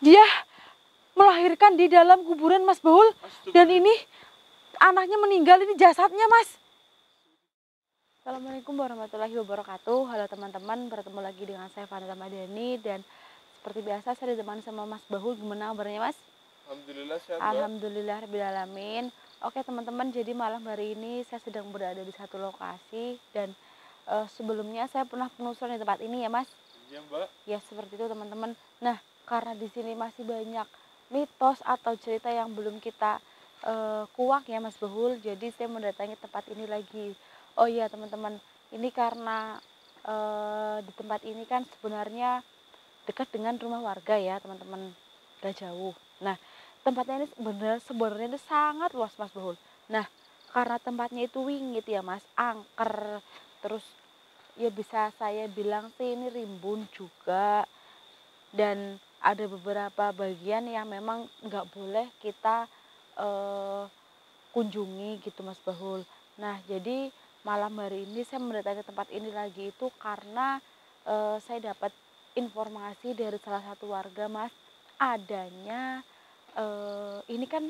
dia melahirkan di dalam kuburan Mas Baul. Dan ini anaknya meninggal, ini jasadnya Mas. Assalamualaikum warahmatullahi wabarakatuh. Halo teman-teman, bertemu lagi dengan saya Vanessa Madani. Dan seperti biasa saya ditemani sama Mas Baul. Gimana kabarnya Mas? Alhamdulillah sehat. Alhamdulillah rabbil alamin. Oke teman-teman, jadi malam hari ini saya sedang berada di satu lokasi. Dan sebelumnya saya pernah penelusuran di tempat ini ya Mas. Iya Mbak. Ya seperti itu teman-teman. Nah karena di sini masih banyak mitos atau cerita yang belum kita kuak ya Mas Bahul, jadi saya mendatangi tempat ini lagi. Oh iya teman-teman, ini karena di tempat ini kan sebenarnya dekat dengan rumah warga ya teman-teman, gak jauh. Nah tempatnya ini sebenarnya ini sangat luas Mas Bahul. Nah karena tempatnya itu wingit ya Mas, angker, terus ya bisa saya bilang sih ini rimbun juga. Dan ada beberapa bagian yang memang nggak boleh kita kunjungi gitu Mas Bahul. Nah jadi malam hari ini saya mendatangi tempat ini lagi itu karena saya dapat informasi dari salah satu warga Mas, adanya ini kan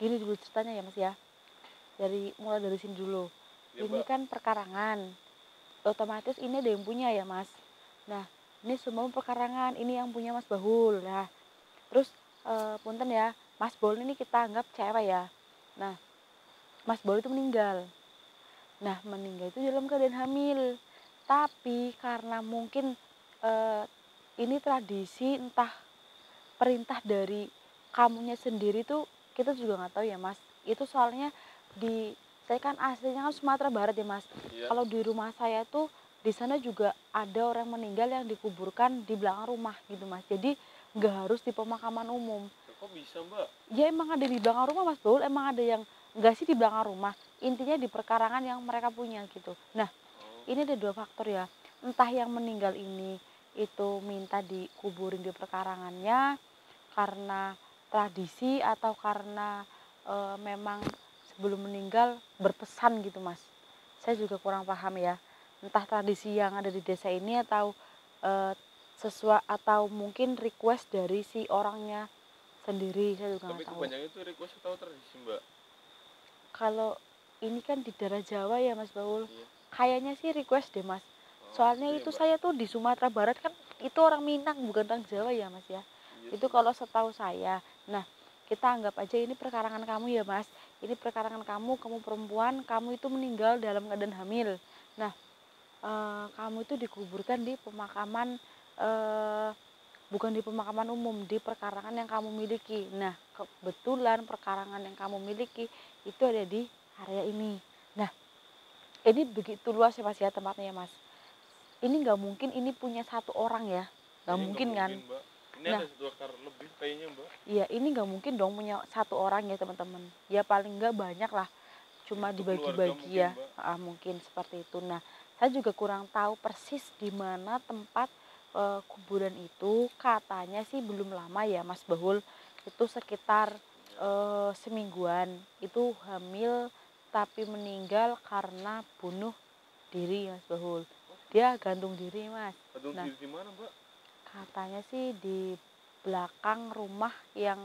gini dulu ceritanya ya Mas ya, mulai dari sini dulu. Ya, Ini Mbak. kan perkarangan, otomatis ini ada yang punya ya Mas. Nah ini semua perkarangan, ini yang punya Mas Bahul. Nah terus punten ya, Mas Bahul ini kita anggap cewek ya. Nah Mas Bahul itu meninggal. Nah meninggal itu dalam keadaan hamil. Tapi karena mungkin ini tradisi, entah perintah dari kamunya sendiri tuh kita juga nggak tahu ya Mas. Itu soalnya saya kan aslinya kan Sumatera Barat ya Mas. Iya. Kalau di rumah saya tuh di sana juga ada orang meninggal yang dikuburkan di belakang rumah gitu Mas. Jadi nggak harus di pemakaman umum. Kok bisa Mbak? Ya emang ada di belakang rumah Mas Baul, emang ada yang nggak sih di belakang rumah. Intinya di perkarangan yang mereka punya gitu. Nah ini ada dua faktor ya. Entah yang meninggal ini itu minta dikuburin di perkarangannya karena tradisi atau karena memang sebelum meninggal berpesan gitu Mas. Saya juga kurang paham ya. Entah tradisi yang ada di desa ini atau sesuai atau mungkin request dari si orangnya sendiri, saya juga Tapi nggak tahu. kebanyakan itu request atau tradisi Mbak? Kalau ini kan di daerah Jawa ya Mas Baul, Iya. kayaknya sih request deh Mas. Soalnya Iya, itu Mbak. saya tuh di Sumatera Barat kan itu orang Minang bukan orang Jawa ya Mas ya. Iya Itu sih, kalau Mbak. setahu saya. Nah kita anggap aja ini perkarangan kamu ya Mas. Ini perkarangan kamu perempuan, kamu itu meninggal dalam keadaan hamil. Nah kamu itu dikuburkan di pemakaman bukan di pemakaman umum, di perkarangan yang kamu miliki. Nah kebetulan perkarangan yang kamu miliki itu ada di area ini. Nah ini begitu luas ya Mas ya tempatnya ya Mas. Ini nggak mungkin ini punya satu orang ya, nggak Iya, mungkin kan. Mbak. Ini Nah ada 2 hektar lebih kayaknya Mbak. iya ini nggak mungkin dong punya satu orang ya teman-teman. Ya paling nggak banyak lah, cuma Itu keluarga dibagi-bagi mungkin ya. Mbak. Mungkin seperti itu. Nah saya juga kurang tahu persis di mana tempat kuburan itu. Katanya sih belum lama ya Mas Bahul, itu sekitar semingguan itu hamil tapi meninggal karena bunuh diri Mas Bahul. Dia gantung diri Mas. Gantung Nah diri di mana Mbak? katanya sih di belakang rumah yang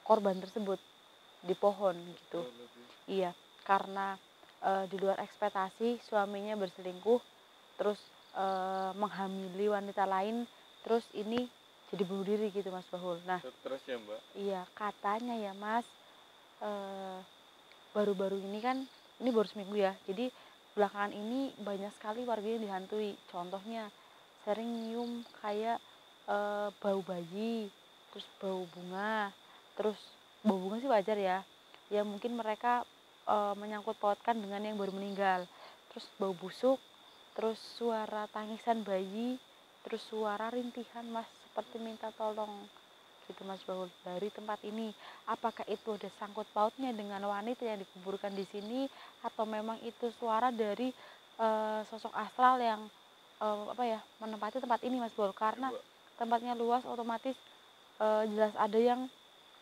korban tersebut, di pohon gitu. Iya karena di luar ekspektasi suaminya berselingkuh, terus menghamili wanita lain, terus ini jadi bunuh diri gitu Mas Bahul. Nah Stres ya Mbak? iya katanya ya Mas, baru-baru ini kan ini baru seminggu ya, jadi belakangan ini banyak sekali warga yang dihantui. Contohnya sering nyium kayak bau bayi, terus bau bunga. Terus bau bunga sih wajar ya, ya mungkin mereka menyangkut pautkan dengan yang baru meninggal. Terus bau busuk, terus suara tangisan bayi, terus suara rintihan Mas, seperti minta tolong gitu Mas Baul dari tempat ini. Apakah itu ada sangkut pautnya dengan wanita yang dikuburkan di sini, atau memang itu suara dari sosok astral yang menempati tempat ini Mas Baul? Karena Mbak. tempatnya luas, otomatis jelas ada yang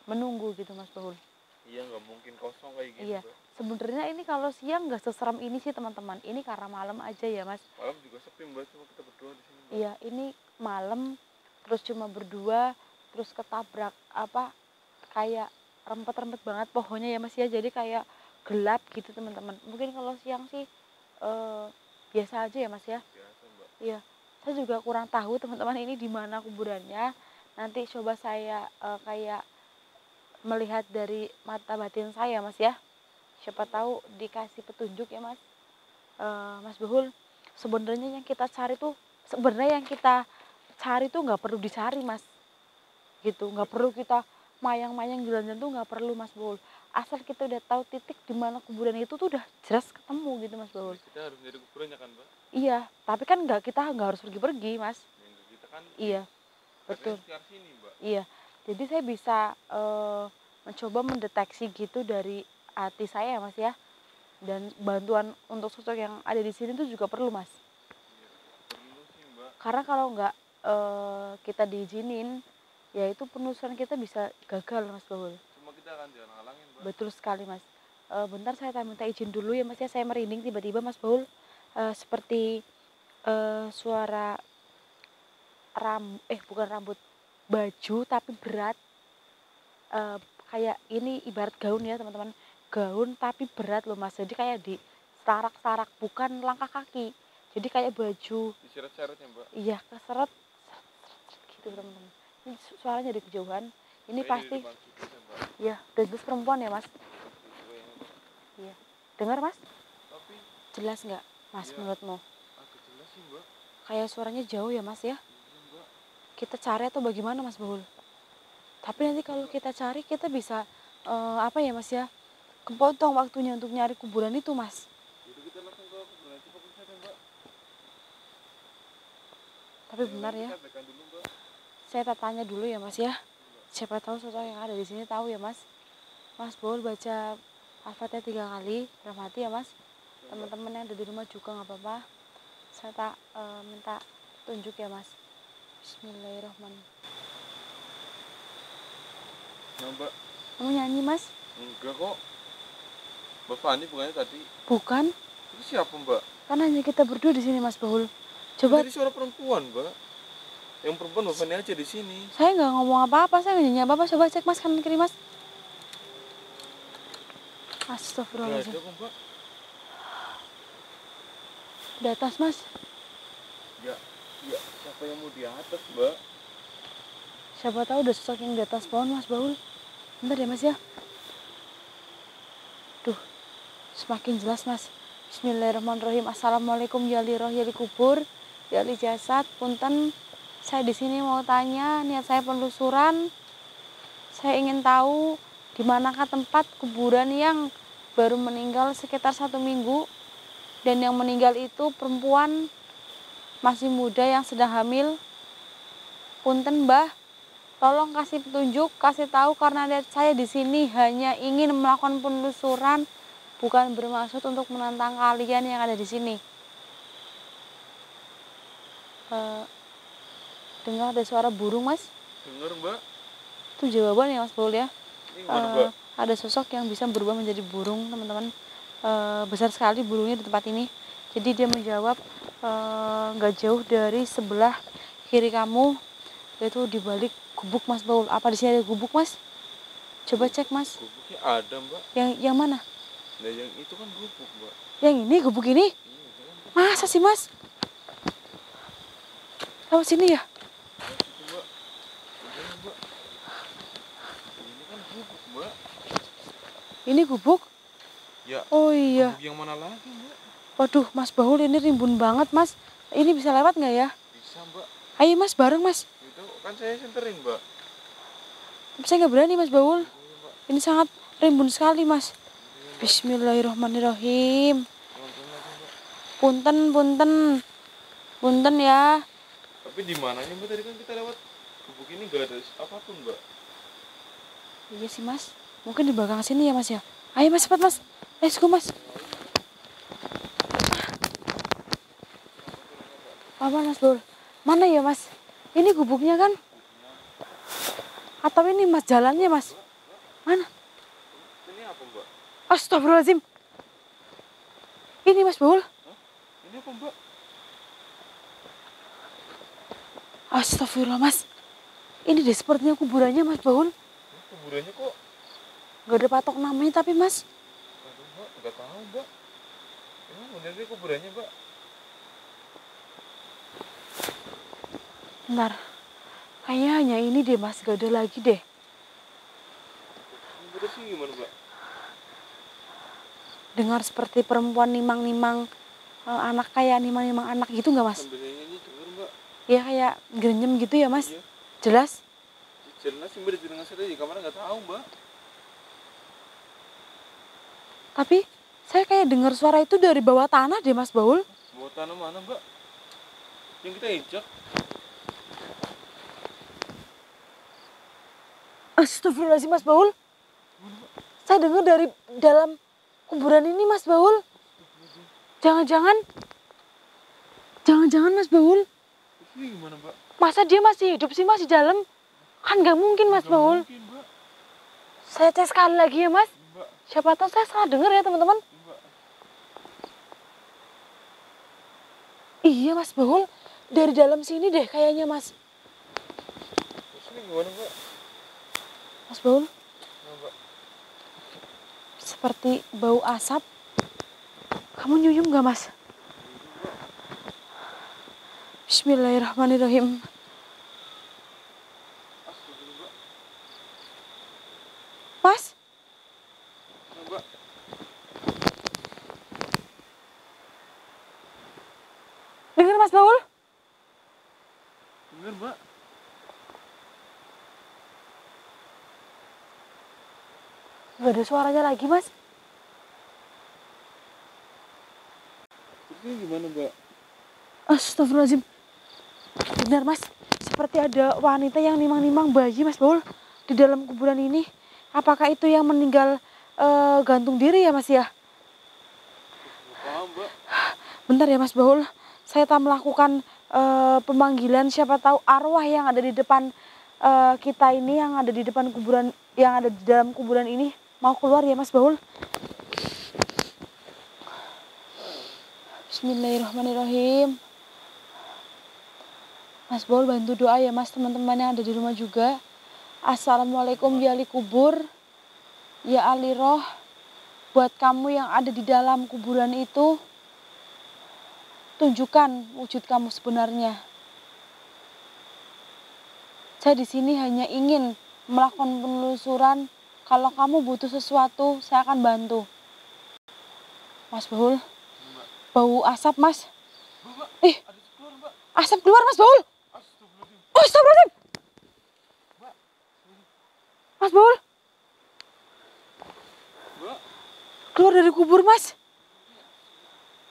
menunggu gitu Mas Baul. Iya, nggak mungkin kosong kayak gini Iya Mbak. sebenarnya ini kalau siang nggak seseram ini sih teman-teman, ini karena malam aja ya Mas. Malam juga sepi Mbak, cuma kita berdua di sini Mbak. Iya ini malam, terus cuma berdua, terus ketabrak apa kayak rempet-rempet banget pohonnya ya Mas ya, jadi kayak gelap gitu teman-teman. Mungkin kalau siang sih biasa aja ya Mas ya. Biasa mbak. Iya, saya juga kurang tahu teman-teman ini di mana kuburannya. Nanti coba saya kayak melihat dari mata batin saya Mas ya. Siapa tahu dikasih petunjuk ya Mas. Mas Bahul, sebenarnya yang kita cari tuh nggak perlu dicari Mas, gitu. Nggak perlu kita mayang-mayang jalan-jalan tuh nggak perlu Mas Bahul. Asal kita udah tahu titik di mana kuburan itu tuh udah jelas ketemu gitu Mas Bahul. Kita harus nyari kuburannya kan mbak. Iya, tapi kan kita nggak harus pergi-pergi Mas. Yang kita kan Iya, betul. sekitar sini mbak. Iya, jadi saya bisa mencoba mendeteksi gitu dari hati saya Mas ya. Dan bantuan untuk sosok yang ada di sini tuh juga perlu Mas. Iya, perlu sih mbak. Karena kalau nggak kita diizinin, ya itu penelusuran kita bisa gagal Mas Bahul. Cuma kita akan jangan halangin mbak. Betul sekali Mas. Bentar saya minta izin dulu ya Mas ya, saya merinding tiba-tiba Mas Bahul. Seperti suara bukan rambut, baju tapi berat. Kayak ini ibarat gaun ya teman-teman, gaun tapi berat loh Mas, jadi kayak di sarak-sarak, bukan langkah kaki, jadi kayak baju Diseret-seret ya mbak. iya keseret gitu teman-teman. Ini suaranya dari kejauhan, ini Kayaknya pasti di depan situ ya, mbak. ya udah jelas perempuan ya Mas. Kayaknya, mbak. Iya, dengar Mas, Tapi jelas nggak Mas Iya. menurutmu? agak jelas sih mbak. Kayak suaranya jauh ya Mas ya, Iya mbak. kita cari atau bagaimana Mas Bahul? Tapi nanti kalau kita cari kita bisa apa ya Mas ya, kepotong waktunya untuk nyari kuburan itu Mas. Jadi kita langsung ke kuburan Cipaku saja mbak. Tapi benar ya, Kita tekan dulu mbak. saya tanya dulu ya Mas ya. Siapa tahu sosok yang ada di sini tahu ya Mas. Mas Bahul baca Al-Fatihah 3 kali, dalam hati ya Mas. Teman-teman yang ada di rumah juga nggak apa-apa. Saya minta tunjuk ya Mas. Bismillahirrahmanirrahim. Nah mbak. Kamu nyanyi Mas? Enggak kok. Mbak Fani bukannya tadi. Bukan, Itu siapa mbak? kan hanya kita berdua di sini Mas Bahul. Coba, Jadi suara perempuan mbak. Yang perempuan Mbak Fani aja di sini. saya nggak ngomong apa-apa, saya nggak nyanyi apa-apa. Coba cek Mas kanan kiri Mas. Gak Astagfirullahaladzim. ada kok mbak. Di atas Mas. Ya, ya siapa yang mau di atas mbak? Siapa tahu ada sosok yang di atas pohon Mas Bahul. Bentar ya Mas ya. Duh, semakin jelas Mas. Bismillahirrahmanirrahim. Assalamualaikum ya li roh ya li kubur ya li jasad. Punten, saya di sini mau tanya, niat saya penelusuran. Saya ingin tahu di manakah tempat kuburan yang baru meninggal sekitar 1 minggu, dan yang meninggal itu perempuan masih muda yang sedang hamil. Punten Mbah, tolong kasih petunjuk, kasih tahu, karena saya di sini hanya ingin melakukan penelusuran, bukan bermaksud untuk menantang kalian yang ada di sini. Dengar ada suara burung Mas? Dengar mbak. Itu jawaban ya Mas Paul ya. Ini gimana mbak? Ada sosok yang bisa berubah menjadi burung teman-teman. Besar sekali burungnya di tempat ini. Jadi dia menjawab nggak jauh dari sebelah kiri kamu, yaitu di balik gubuk Mas Paul. Apa di sini ada gubuk Mas? Coba cek Mas. Gubuknya ada mbak. Yang mana? Nah yang itu kan gubuk mbak. Yang ini gubuk ini? Iya kan. Masa sih Mas? Lewat sini ya? Itu mbak. Udah mbak. Ini kan gubuk mbak. Ini gubuk? Ya. Oh iya. Gubuk yang mana lagi mbak? Waduh Mas Bahul, ini rimbun banget Mas. Ini bisa lewat nggak ya? Bisa mbak. Ayo Mas, bareng Mas. Itu kan saya senterin mbak. Tapi saya nggak berani Mas Bahul. Iya mbak. Ini sangat rimbun sekali Mas. Bismillahirrahmanirrahim. Pelan-pelan aja mbak. Punten, punten. Punten ya. Tapi di mananya mbak, tadi kan kita lewat gubuk ini gak ada apapun mbak. Iya sih Mas. Mungkin di belakang sini ya Mas ya. Ayo Mas, cepat Mas. Let's go Mas. Apa Mas Bahul? Mana ya Mas? Ini gubuknya kan? Atau ini Mas jalannya Mas? Mana? Ini apa mbak? Astagfirullahaladzim. Ini Mas Bahul. Hah? Ini apa mbak? Astagfirullah Mas. Ini deh sepertinya kuburannya Mas Baul. Kuburannya kok? Gak ada patok namanya tapi Mas. Aduh Mbak, nggak tahu Mbak. Emang bener deh kuburannya Mbak? Bentar. Kayaknya hanya ini deh Mas, gak ada lagi deh. Terus sih gimana Mbak? Dengar seperti perempuan nimang-nimang anak, kayak nimang-nimang anak gitu nggak Mas? Sambil nyanyi denger Mbak. Ya kayak gerenyem gitu ya Mas. Iya. Jelas? Jelas sih Mbak, di telinga saya di kamar nggak tahu Mbak. Tapi saya kayak dengar suara itu dari bawah tanah deh Mas Baul. Bawah tanah mana Mbak? Yang kita injak. Astagfirullahaladzim Mas Baul. Saya dengar dari dalam kuburan ini Mas Baul. Jangan-jangan Mas Baul. Ini gimana Mbak? Masa dia masih hidup sih Mas di dalam? Kan gak mungkin Mas Baul. Mungkin Mbak. Saya tes sekali lagi ya Mas. Mbak. Siapa tahu saya salah dengar ya teman-teman. Mbak. Iya Mas Baul. Dari dalam sini deh kayaknya Mas. Terus ini gimana Mbak? Mas Baul. Mbak. Seperti bau asap. Kamu nyuyum gak Mas? Bismillahirrahmanirrahim. Mas? Mbak. Dengar Mas Baul? Dengar Mbak. Gak ada suaranya lagi Mas. Terus ini gimana Mbak? Astagfirullahaladzim. Benar Mas, seperti ada wanita yang nimang-nimang bayi Mas Baul di dalam kuburan ini. Apakah itu yang meninggal gantung diri ya Mas ya? Paham Mbak. Bentar ya Mas Baul, saya tak melakukan pemanggilan, siapa tahu arwah yang ada di depan kita ini, yang ada di depan kuburan, yang ada di dalam kuburan ini mau keluar ya Mas Baul. Bismillahirrahmanirrahim. Mas Baul bantu doa ya Mas, teman-teman yang ada di rumah juga. Assalamualaikum ya ahli kubur, ya ahli roh. Buat kamu yang ada di dalam kuburan itu, tunjukkan wujud kamu sebenarnya. Saya di sini hanya ingin melakukan penelusuran. Kalau kamu butuh sesuatu, saya akan bantu. Mas Baul, bau asap Mas. Mbak. Ih, Ada keluar Mbak. asap keluar Mas Baul. Astagfirullahaladzim. Oh, astagfirullahaladzim. Mbak. Mas Baul, Mbak. keluar dari kubur Mas.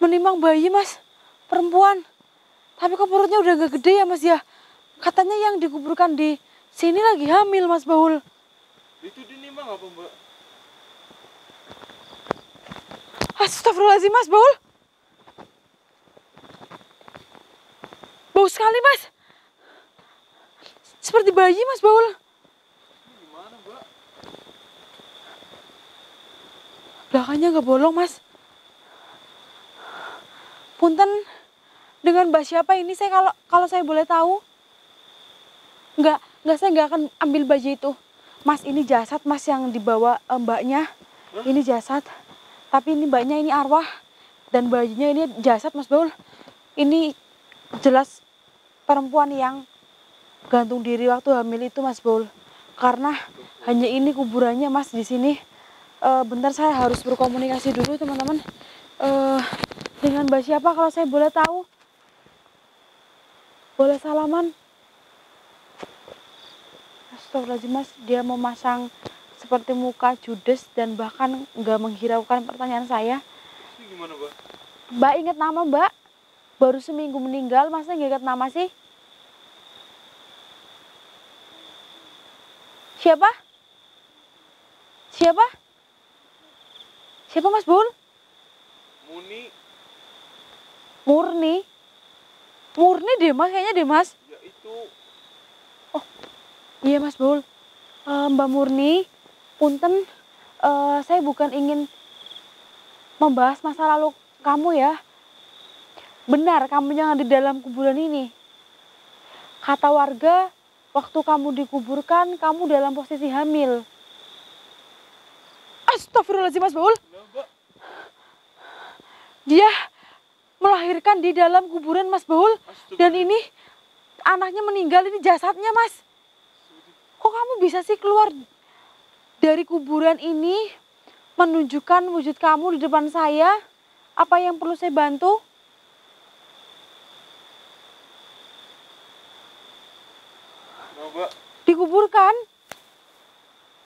Menimang bayi Mas, perempuan. Tapi kok perutnya udah gak gede ya Mas ya. Katanya yang dikuburkan di sini lagi hamil Mas Baul. Itu dinimbang apa Mbak? Astagfirullahaladzim Mas Baul. Bau sekali Mas. Seperti bayi Mas Baul. Ini gimana Mbak? Belakangnya gak bolong Mas. Punten, dengan mbak siapa ini saya, kalau saya boleh tahu? Enggak, saya nggak akan ambil bayi itu. Mas, ini jasad Mas yang dibawa mbaknya. Hah? Ini jasad. Tapi ini mbaknya ini arwah. Dan bayinya ini jasad Mas Baul. Ini jelas perempuan yang gantung diri waktu hamil itu Mas Baul. Karena hanya ini kuburannya Mas di sini. Bentar saya harus berkomunikasi dulu teman-teman. Dengan mbak siapa kalau saya boleh tahu? Boleh salaman? Astagfirullahaladzim Mas, dia memasang seperti muka judes dan bahkan nggak menghiraukan pertanyaan saya. Ini gimana Mbak? Mbak ingat nama Mbak? Baru seminggu meninggal, masa nggak ingat nama sih? Siapa? Siapa? Siapa Mas Bul? Muni. Murni? Murni deh Mas, kayaknya deh Mas. Ya itu. Iya Mas Bul, Mbak Murni, punten, saya bukan ingin membahas masa lalu kamu ya. Benar, kamu yang ada di dalam kuburan ini. Kata warga, waktu kamu dikuburkan kamu dalam posisi hamil. Astagfirullahaladzim Mas Baul. Nah, Mbak. Dia melahirkan di dalam kuburan Mas Baul. Dan ini anaknya meninggal, ini jasadnya Mas. Kok kamu bisa sih keluar dari kuburan ini menunjukkan wujud kamu di depan saya? Apa yang perlu saya bantu? Nah, Mbak. Dikuburkan.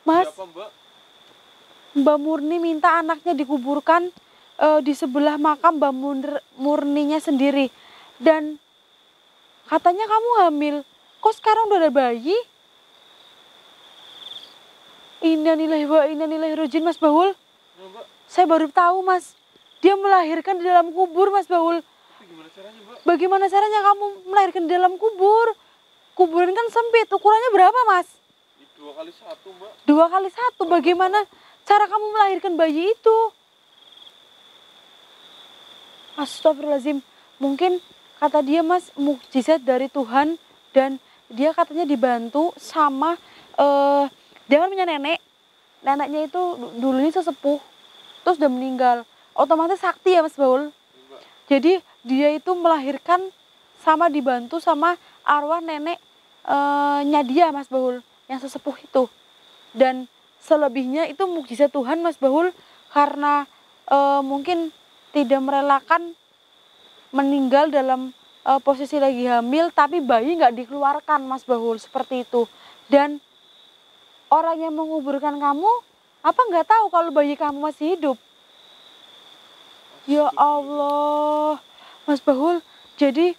Mas, Siapa, Mbak? Mbak Murni minta anaknya dikuburkan di sebelah makam Mbak Murninya sendiri. Dan katanya kamu hamil. Kok sekarang udah ada bayi? Innalillahi wa inna ilaihi raji'un Mas Baul. Nah, Mbak. Saya baru tahu Mas. Dia melahirkan di dalam kubur Mas Baul. Tapi gimana caranya, Mbak? Bagaimana caranya kamu melahirkan di dalam kubur? Kuburan kan sempit. Ukurannya berapa Mas? 2x1, Mbak. 2x1. Bagaimana cara kamu melahirkan bayi itu? Astagfirullahaladzim. Mungkin kata dia Mas mukjizat dari Tuhan. Dan dia katanya dibantu sama dia kan punya nenek. Neneknya itu dulu ini sesepuh. Terus udah meninggal. Otomatis sakti ya Mas Baul. Mbak. Jadi dia itu melahirkan sama dibantu sama arwah neneknya dia Mas Baul. Yang sesepuh itu. Dan selebihnya itu mukjizat Tuhan Mas Baul. Karena mungkin tidak merelakan meninggal dalam posisi lagi hamil. Tapi bayi nggak dikeluarkan Mas Baul. Seperti itu. Dan orang yang menguburkan kamu, apa nggak tahu kalau bayi kamu masih hidup? Ya Allah, Mas Baul. Jadi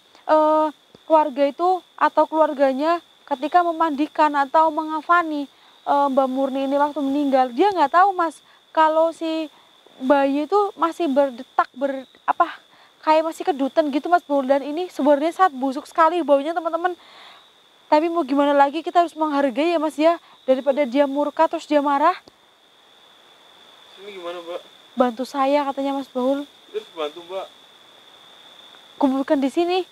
keluarga itu atau keluarganya ketika memandikan atau mengafani Mbak Murni ini waktu meninggal, dia nggak tahu Mas kalau si bayi itu masih berdetak kayak masih kedutan gitu Mas Baul. Dan ini sebenarnya sangat busuk sekali baunya teman-teman. Tapi mau gimana lagi, kita harus menghargai ya Mas ya. Daripada dia murka terus dia marah. Sini gimana, Mbak? Bantu saya katanya Mas Baul. Terus bantu, Mbak. Kuburkan di sini.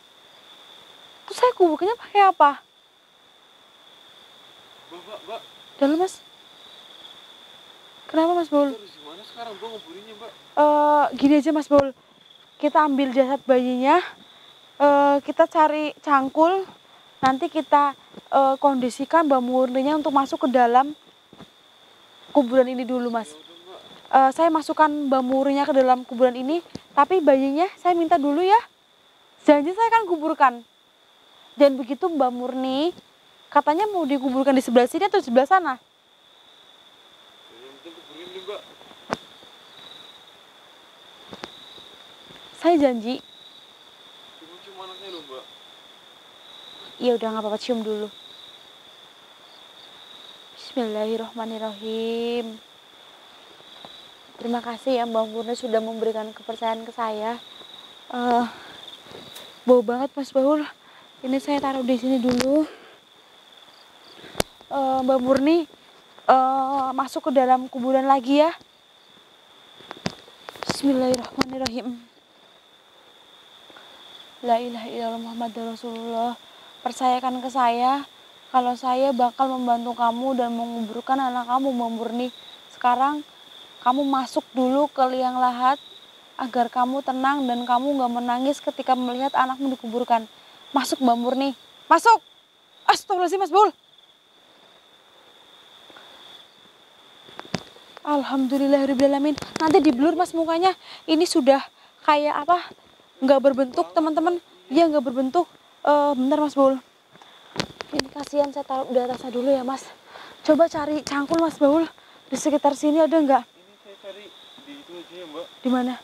Terus saya kuburkannya pakai apa? Mbak. Dalam Mas. Kenapa Mas Baul? Terus gimana sekarang, Mbak, nguburinnya, Mbak? Gini aja Mas Baul. Kita ambil jasad bayinya. Kita cari cangkul. Nanti kita kondisikan Mbak Murninya untuk masuk ke dalam kuburan ini dulu Mas. Saya masukkan Mbak Murninya ke dalam kuburan ini. Tapi bayinya saya minta dulu ya. Janji saya akan kuburkan. Dan begitu Mbak Murni katanya mau dikuburkan di sebelah sini atau di sebelah sana? Yang penting kuburin nih, Mbak. Saya janji. Cium anaknya loh, Mbak. Ya udah nggak apa-apa, cium dulu. Bismillahirrahmanirrahim. Terima kasih ya Mbak Murni sudah memberikan kepercayaan ke saya. Bau banget Mas Baul. Ini saya taruh di sini dulu. Mbak Murni masuk ke dalam kuburan lagi ya. Bismillahirrahmanirrahim. La ilaha illallah Muhammadur Rasulullah. Percayakan ke saya kalau saya bakal membantu kamu dan menguburkan anak kamu Mbak Murni. Sekarang kamu masuk dulu ke liang lahat agar kamu tenang dan kamu gak menangis ketika melihat anakmu dikuburkan. Masuk Mbak Murni, masuk. Astagfirullahaladzim Mas Baul. Alhamdulillahirrahmanirrahim. Nanti diblur Mas mukanya. Ini sudah kayak apa? Nggak berbentuk teman-teman. Iya nggak berbentuk. Bentar Mas Baul. Ini kasihan saya taruh di atasnya dulu ya Mas. Coba cari cangkul Mas Baul. Di sekitar sini ada nggak? Ini saya cari di itu aja ya, Mbak. Di mana?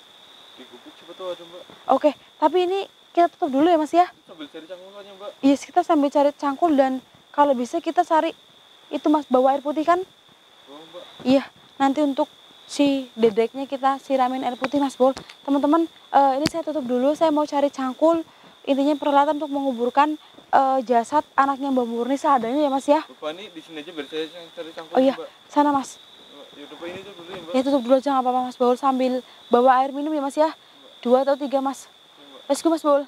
Di gubuk coba tuh ada, Mbak. Oke, tapi ini kita tutup dulu ya Mas ya. Sambil cari cangkulannya, Mbak. Iya, kita sambil cari cangkul dan kalau bisa kita cari itu Mas bawa air putih kan? Oh, Mbak. Iya, nanti untuk si dedeknya kita siramin air putih Mas Baul. Teman-teman, ini saya tutup dulu. Saya mau cari cangkul. Intinya peralatan untuk menguburkan jasad anaknya Mbak Murni seadanya ya Mas ya. Bapak ini di sini aja biar saya cari cangkulnya, Oh iya, Mbak. sana Mas. Ya udah, Pak, ini tuh dulu ya, Mbak. Ya tutup dulu aja nggak apa-apa Mas Baul sambil bawa air minum ya Mas ya. 2 atau 3 Mas. Ya, Mbak. Let's go Mas Baul.